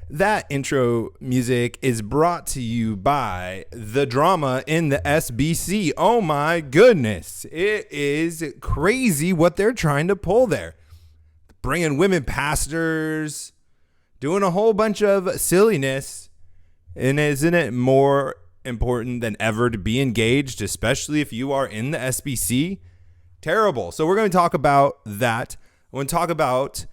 That intro music is brought to you by the drama in the SBC. Oh my goodness. It is crazy what they're trying to pull there. Bringing women pastors, doing a whole bunch of silliness. And isn't it more important than ever to be engaged, especially if you are in the SBC? Terrible. So we're going to talk about that. I want to talk about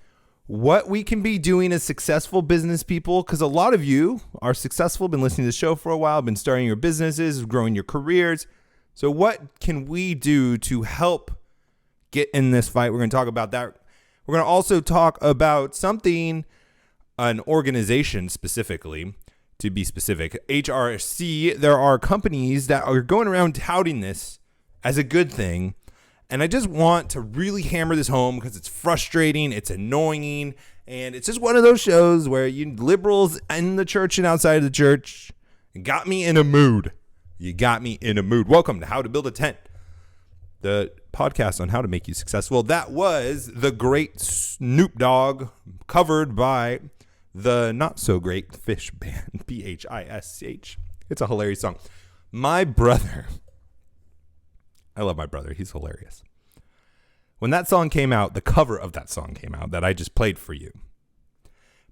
what we can be doing as successful business people, because a lot of you are successful, been listening to the show for a while, been starting your businesses, growing your careers. So what can we do to help get in this fight? We're going to talk about that. We're going to also talk about something, an organization specifically, to be specific, HRC. There are companies that are going around touting this as a good thing. And I just want to really hammer this home because it's frustrating, it's annoying, and it's just one of those shows where you liberals in the church and outside of the church got me in a mood. You got me in a mood. Welcome to How to Build a Tent, the podcast on how to make you successful. That was the great Snoop Dogg, covered by the not so great Fish band, Phish. It's a hilarious song. My brother, I love my brother. He's hilarious. When that song came out, the cover of that song came out that I just played for you.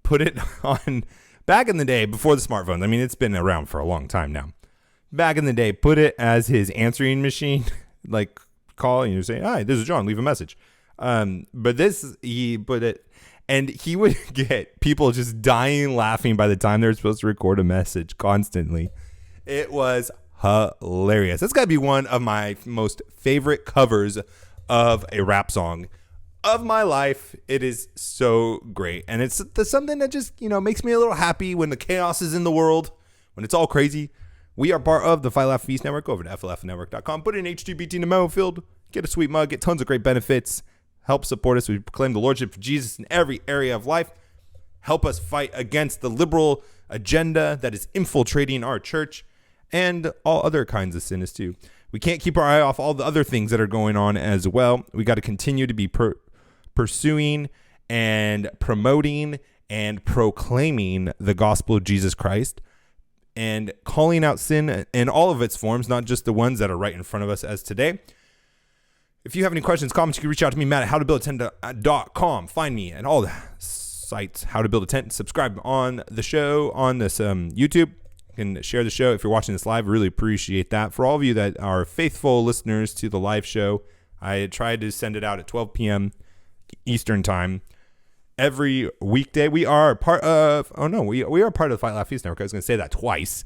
Put it on back in the day before the smartphones. I mean, it's been around for a long time now. Back in the day, put it as his answering machine, like call and you say, "Hi, this is John. Leave a message." But this, he put it, and he would get people just dying laughing by the time they're supposed to record a message constantly. It was hilarious. That's got to be one of my most favorite covers of a rap song of my life. It is so great. And it's something that just, makes me a little happy when the chaos is in the world, when it's all crazy. We are part of the Fight Laugh Feast Network. Over to flfnetwork.com. Put in HTBT in the memo field. Get a sweet mug. Get tons of great benefits. Help support us. We proclaim the Lordship of Jesus in every area of life. Help us fight against the liberal agenda that is infiltrating our church and all other kinds of sins too. We can't keep our eye off all the other things that are going on as well. We got to continue to be pursuing and promoting and proclaiming the gospel of Jesus Christ and calling out sin in all of its forms, not just the ones that are right in front of us as today. If you have any questions, comments, you can reach out to me, Matt at howtobuildatent.com. Find me at all the sites, How to Build a Tent. Subscribe on the show on this YouTube. Can share the show if you're watching this live. Really appreciate that. For all of you that are faithful listeners to the live show, I tried to send it out at 12 p.m. Eastern time every weekday. We are part of we are part of the Fight Laugh Feast Network. I was going to say that twice,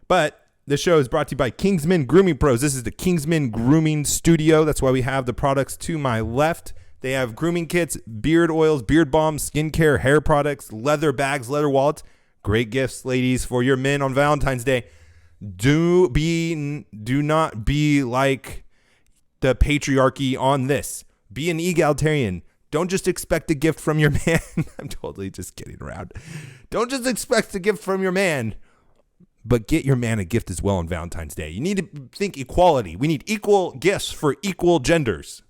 but the show is brought to you by Kingsman Grooming Pros. This is the Kingsman Grooming Studio. That's why we have the products to my left. They have grooming kits, beard oils, beard balms, skincare, hair products, leather bags, leather wallets. Great gifts, ladies, for your men on Valentine's Day. Do not be like the patriarchy on this. Be an egalitarian. Don't just expect a gift from your man. I'm totally just kidding around. Don't just expect a gift from your man, but get your man a gift as well on Valentine's Day. You need to think equality. We need equal gifts for equal genders.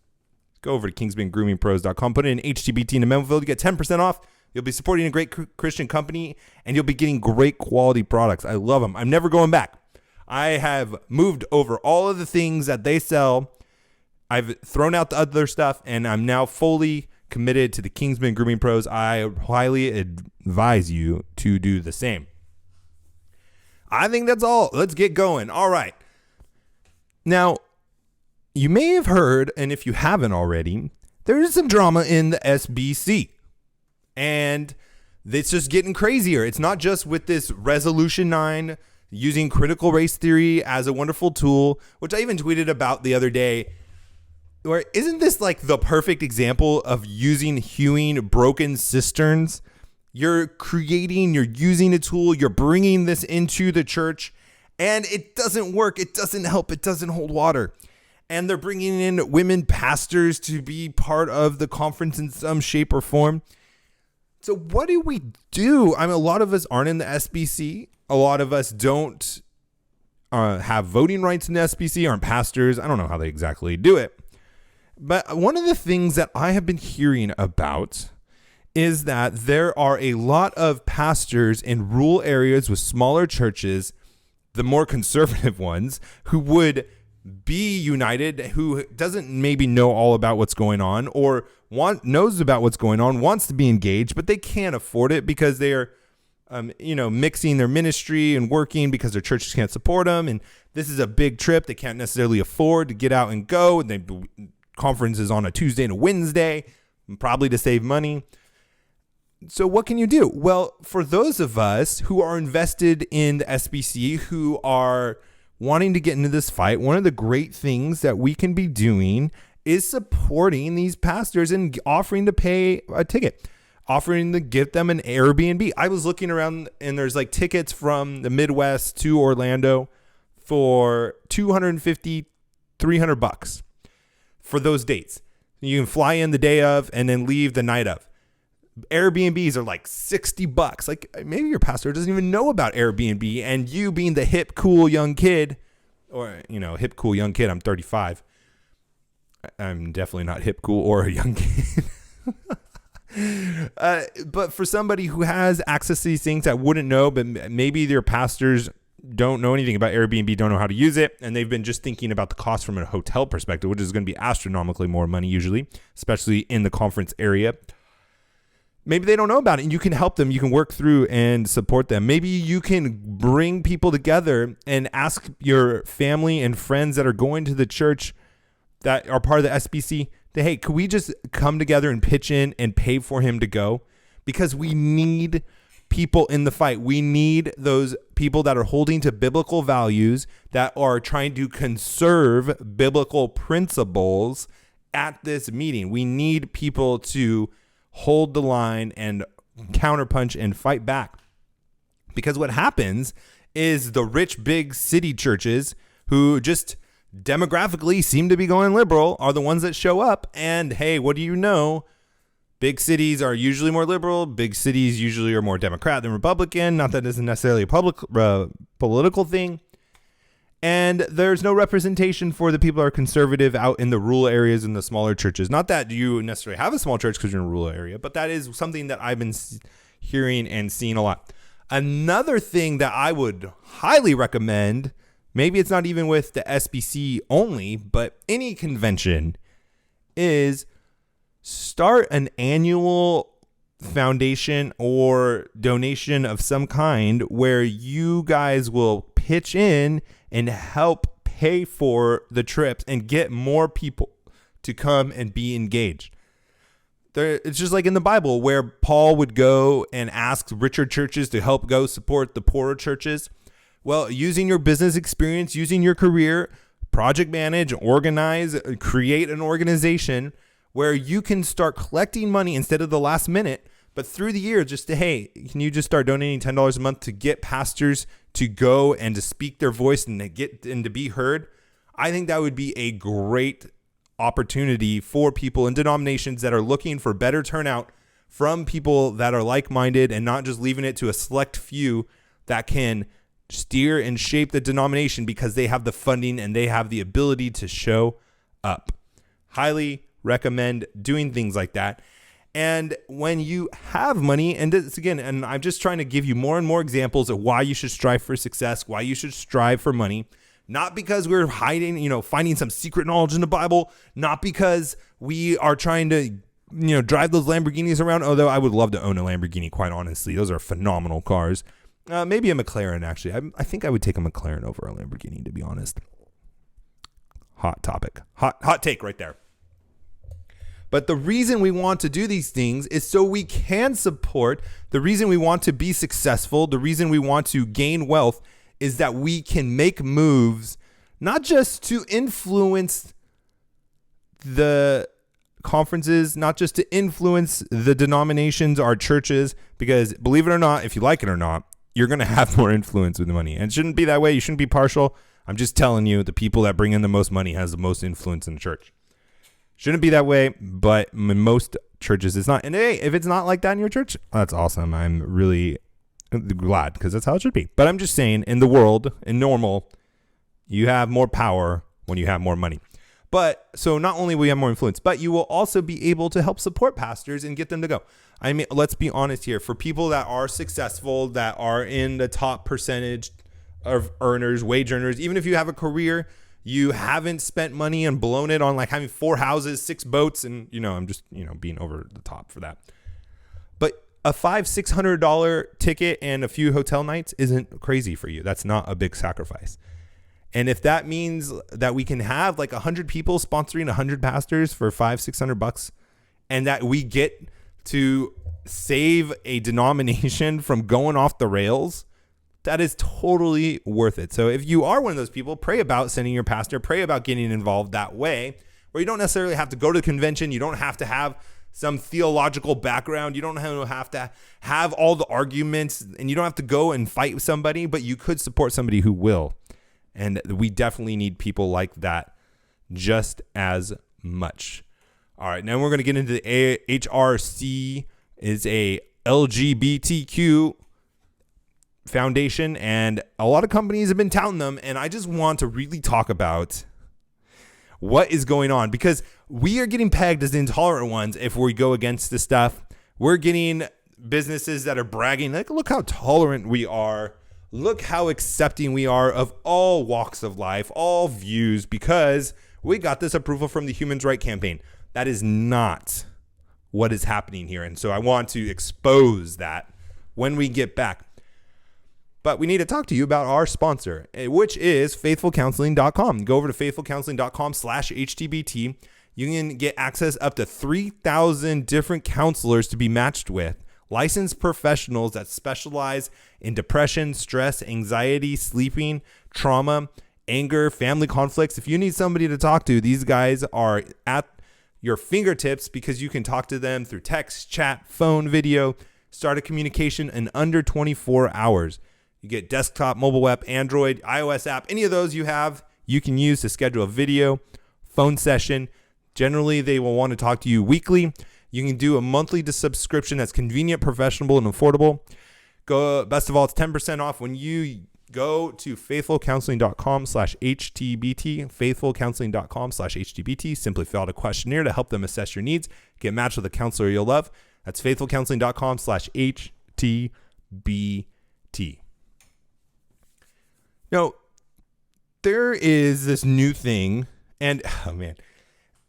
Go over to kingsmangroomingpros.com. Put in HTBT in the memo field. You get 10% off. You'll be supporting a great Christian company, and you'll be getting great quality products. I love them. I'm never going back. I have moved over all of the things that they sell. I've thrown out the other stuff, and I'm now fully committed to the Kingsman Grooming Pros. I highly advise you to do the same. I think that's all. Let's get going. All right. Now, you may have heard, and if you haven't already, there is some drama in the SBC. And it's just getting crazier. It's not just with this Resolution 9 using critical race theory as a wonderful tool, which I even tweeted about the other day. Where isn't this like the perfect example of hewing broken cisterns? You're using a tool, you're bringing this into the church, and it doesn't work. It doesn't help. It doesn't hold water. And they're bringing in women pastors to be part of the conference in some shape or form. So what do we do? I mean, a lot of us aren't in the SBC. A lot of us don't have voting rights in the SBC, aren't pastors. I don't know how they exactly do it. But one of the things that I have been hearing about is that there are a lot of pastors in rural areas with smaller churches, the more conservative ones, who would be united, who doesn't maybe know all about what's going on or knows about what's going on, wants to be engaged, but they can't afford it because they are, mixing their ministry and working because their churches can't support them. And this is a big trip they can't necessarily afford to get out and go. And they conferences on a Tuesday and a Wednesday, probably to save money. So what can you do? Well, for those of us who are invested in the SBC, who are wanting to get into this fight, one of the great things that we can be doing is supporting these pastors and offering to pay a ticket, offering to get them an Airbnb. I was looking around and there's like tickets from the Midwest to Orlando for $250, $300 for those dates. You can fly in the day of and then leave the night of. Airbnbs are like $60. Like maybe your pastor doesn't even know about Airbnb, and you being the hip, cool young kid, or, hip, cool young kid. I'm 35. I'm definitely not hip, cool, or a young kid. But for somebody who has access to these things that wouldn't know, but maybe their pastors don't know anything about Airbnb, don't know how to use it, and they've been just thinking about the cost from a hotel perspective, which is going to be astronomically more money usually, especially in the conference area. Maybe they don't know about it, and you can help them. You can work through and support them. Maybe you can bring people together and ask your family and friends that are going to the church that are part of the SBC, hey, could we just come together and pitch in and pay for him to go? Because we need people in the fight. We need those people that are holding to biblical values, that are trying to conserve biblical principles at this meeting. We need people to hold the line and counterpunch and fight back. Because what happens is the rich big city churches who just demographically seem to be going liberal are the ones that show up. And hey, what do you know? Big cities are usually more liberal. Big cities usually are more Democrat than Republican. Not that it isn't necessarily a political thing. And there's no representation for the people that are conservative out in the rural areas and the smaller churches. Not that you necessarily have a small church because you're in a rural area, but that is something that I've been hearing and seeing a lot. Another thing that I would highly recommend, maybe it's not even with the SBC only, but any convention, is start an annual foundation or donation of some kind where you guys will pitch in and help pay for the trips and get more people to come and be engaged. It's just like in the Bible where Paul would go and ask richer churches to help go support the poorer churches. Well, using your business experience, using your career, project manage, organize, create an organization where you can start collecting money instead of the last minute, but through the year, just to, hey, can you just start donating $10 a month to get pastors to go and to speak their voice and to get and to be heard? I think that would be a great opportunity for people in denominations that are looking for better turnout from people that are like-minded and not just leaving it to a select few that can steer and shape the denomination because they have the funding and they have the ability to show up. Highly recommend doing things like that. And when you have money, and this again, and I'm just trying to give you more and more examples of why you should strive for success, why you should strive for money, not because we're hiding, finding some secret knowledge in the Bible, not because we are trying to, drive those Lamborghinis around, although I would love to own a Lamborghini, quite honestly. Those are phenomenal cars. Maybe a McLaren, actually. I think I would take a McLaren over a Lamborghini, to be honest. Hot topic. Hot take right there. But the reason we want to do these things is so we can support. The reason we want to be successful, the reason we want to gain wealth is that we can make moves, not just to influence the conferences, not just to influence the denominations, our churches, because believe it or not, if you like it or not, you're going to have more influence with the money. And it shouldn't be that way. You shouldn't be partial. I'm just telling you, the people that bring in the most money has the most influence in the church. Shouldn't be that way, but in most churches it's not. And hey, if it's not like that in your church, that's awesome. I'm really glad because that's how it should be. But I'm just saying, in the world, in normal, you have more power when you have more money. But so not only will you have more influence, but you will also be able to help support pastors and get them to go. I mean, let's be honest here. For people that are successful, that are in the top percentage of earners, wage earners, even if you have a career, you haven't spent money and blown it on like having 4 houses, 6 boats. And, I'm just, being over the top for that. But a $500-$600 ticket and a few hotel nights isn't crazy for you. That's not a big sacrifice. And if that means that we can have like 100 people sponsoring 100 pastors for $500-$600, and that we get to save a denomination from going off the rails, that is totally worth it. So if you are one of those people, pray about sending your pastor, pray about getting involved that way, where you don't necessarily have to go to the convention. You don't have to have some theological background. You don't have to have all the arguments, and you don't have to go and fight with somebody, but you could support somebody who will. And we definitely need people like that just as much. All right, now we're going to get into the HRC is a LGBTQ foundation, and a lot of companies have been touting them, and I just want to really talk about what is going on, because we are getting pegged as the intolerant ones if we go against this stuff. We're getting businesses that are bragging, like, look how tolerant we are. Look how accepting we are of all walks of life, all views, because we got this approval from the Human Rights Campaign. That is not what is happening here. And so I want to expose that when we get back. But we need to talk to you about our sponsor, which is faithfulcounseling.com. Go over to faithfulcounseling.com/HTBT. You can get access up to 3,000 different counselors to be matched with. Licensed professionals that specialize in depression, stress, anxiety, sleeping, trauma, anger, family conflicts. If you need somebody to talk to, these guys are at your fingertips, because you can talk to them through text, chat, phone, video, start a communication in under 24 hours. You get desktop, mobile app, Android, iOS app, any of those you have, you can use to schedule a video, phone session. Generally, they will want to talk to you weekly. You can do a monthly subscription that's convenient, professional, and affordable. Best of all, it's 10% off when you go to faithfulcounseling.com/HTBT, faithfulcounseling.com/HTBT. Simply fill out a questionnaire to help them assess your needs. Get matched with a counselor you'll love. That's faithfulcounseling.com/HTBT. Now, there is this new thing, and oh man,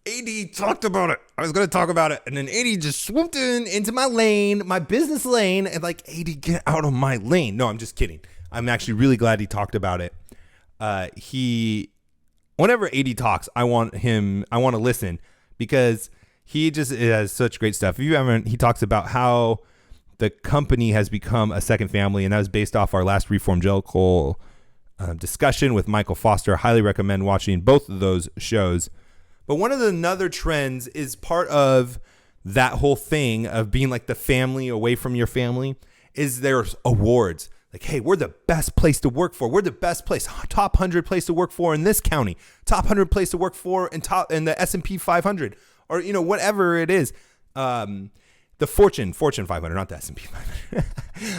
AD talked about it. I was going to talk about it, and then AD just swooped into my lane, my business lane, and like, AD, get out of my lane. No, I'm just kidding. I'm actually really glad he talked about it. Whenever AD talks, I want to listen, because he just has such great stuff. If you haven't, he talks about how the company has become a second family, and that was based off our last Reformgelical discussion with Michael Foster. I highly recommend watching both of those shows. But one of the other trends is part of that whole thing of being like the family away from your family is there's awards. Like, hey, we're the best place to work for. We're the best place, top 100 place to work for in this county, top 100 place to work for in the S&P 500, or, whatever it is. The Fortune 500, not the S&P 500.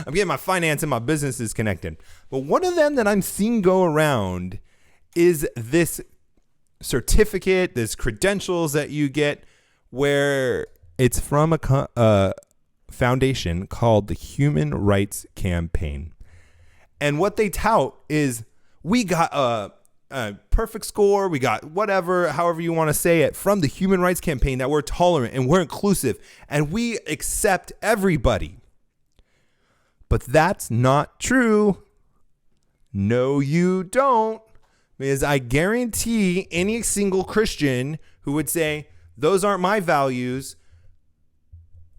I'm getting my finance and my businesses connected. But one of them that I'm seeing go around is this certificate, this credentials that you get, where it's from a foundation called the Human Rights Campaign. And what they tout is, we got a perfect score, we got whatever, however you want to say it, from the Human Rights Campaign, that we're tolerant and we're inclusive and we accept everybody. But that's not true. No, you don't. Because I guarantee any single Christian who would say, those aren't my values,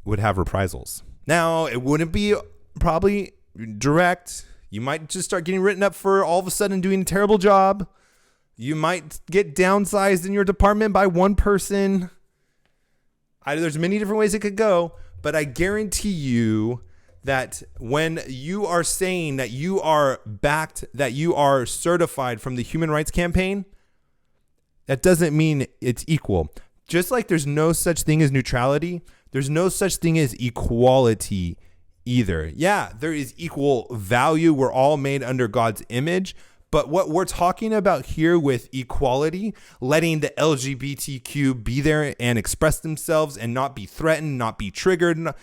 would have reprisals. Now, it wouldn't be probably direct. You might just start getting written up for all of a sudden doing a terrible job. You might get downsized in your department by one person. There's many different ways it could go, but I guarantee you that when you are saying that you are backed, that you are certified from the Human Rights Campaign, that doesn't mean it's equal. Just like there's no such thing as neutrality, there's no such thing as equality either. Yeah, there is equal value. We're all made under God's image, But what we're talking about here with equality, letting the LGBTQ be there and express themselves and not be threatened, not be triggered,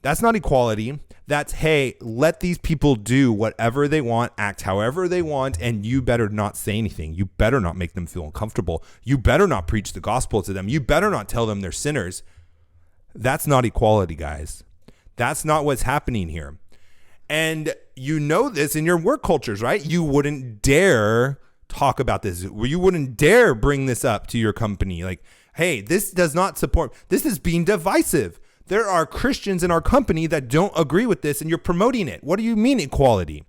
that's not equality. That's, hey, let these people do whatever they want, act however they want, and you better not say anything. You better not make them feel uncomfortable. You better not preach the gospel to them. You better not tell them they're sinners. That's not equality, guys. That's not what's happening here. And you know this in your work cultures, right? You wouldn't dare talk about this. You wouldn't dare bring this up to your company. Like, hey, this does not support, this is being divisive. There are Christians in our company that don't agree with this and you're promoting it. What do you mean equality?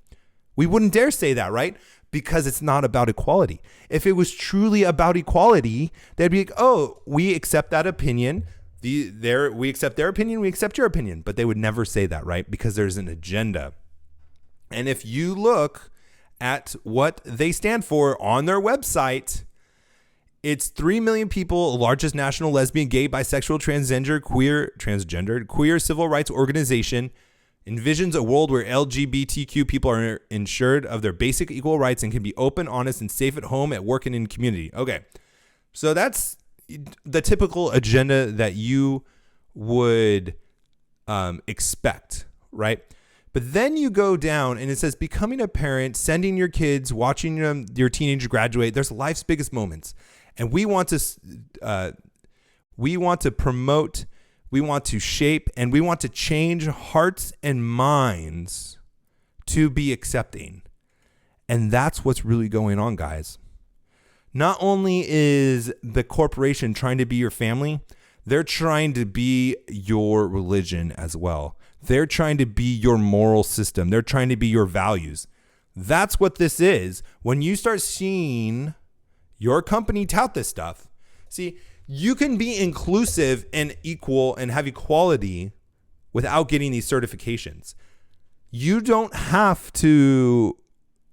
We wouldn't dare say that, right? Because it's not about equality. If it was truly about equality, they'd be like, oh, we accept that opinion. We accept their opinion, we accept your opinion. But they would never say that, right? Because there's an agenda. And if you look at what they stand for on their website, it's 3 million people, largest national lesbian, gay, bisexual, transgender, queer civil rights organization, envisions a world where LGBTQ people are ensured of their basic equal rights and can be open, honest, and safe at home, at work, and in community. Okay, so that's the typical agenda that you would expect, right? But then you go down and it says becoming a parent, sending your kids, watching your teenager graduate. There's life's biggest moments. And we want to promote, we want to shape, and we want to change hearts and minds to be accepting. And that's what's really going on, guys. Not only is the corporation trying to be your family, they're trying to be your religion as well. They're trying to be your moral system. They're trying to be your values. That's what this is. When you start seeing your company tout this stuff, see, you can be inclusive and equal and have equality without getting these certifications. You don't have to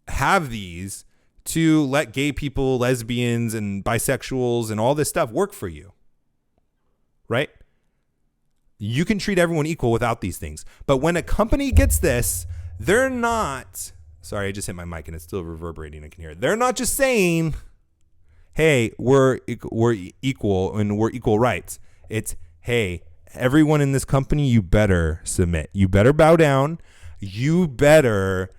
have these to let gay people, lesbians, and bisexuals and all this stuff work for you, right? You can treat everyone equal without these things. But when a company gets this, they're not, sorry, I just hit my mic and it's still reverberating. I can hear it. They're not just saying, hey, we're equal and we're equal rights. It's, hey, everyone in this company, you better submit. You better bow down. You better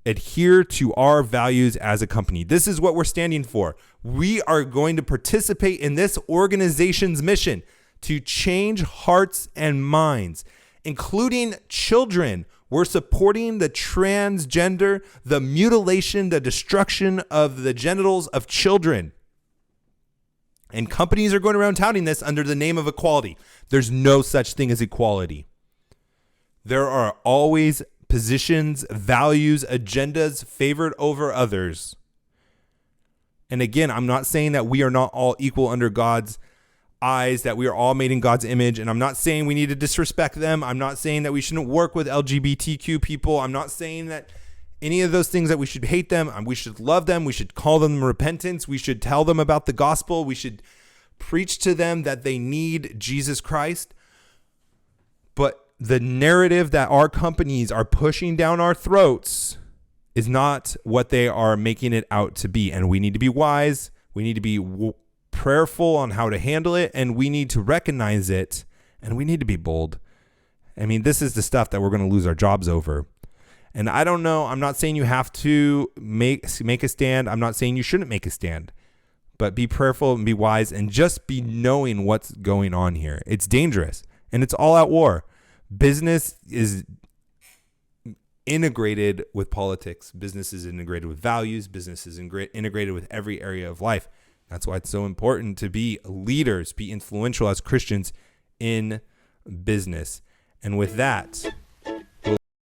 adhere to our values as a company. This is what we're standing for. We are going to participate in this organization's mission to change hearts and minds, including children. We're supporting the transgender, the mutilation, the destruction of the genitals of children. And companies are going around touting this under the name of equality. There's no such thing as equality. There are always positions, values, agendas favored over others. And again, I'm not saying that we are not all equal under God's eyes, that we are all made in God's image. And I'm not saying we need to disrespect them. I'm not saying that we shouldn't work with LGBTQ people. I'm not saying that any of those things, that we should hate them. We should love them. We should call them repentance. We should tell them about the gospel. We should preach to them that they need Jesus Christ. But the narrative that our companies are pushing down our throats is not what they are making it out to be. And we need to be wise. We need to be prayerful on how to handle it. And we need to recognize it. And we need to be bold. I mean, this is the stuff that we're going to lose our jobs over. And I don't know. I'm not saying you have to make a stand. I'm not saying you shouldn't make a stand. But be prayerful and be wise and just be knowing what's going on here. It's dangerous. And it's all out war. Business is integrated with politics. Business is integrated with values. Business is integrated with every area of life. That's why it's so important to be leaders, be influential as Christians in business. And with that,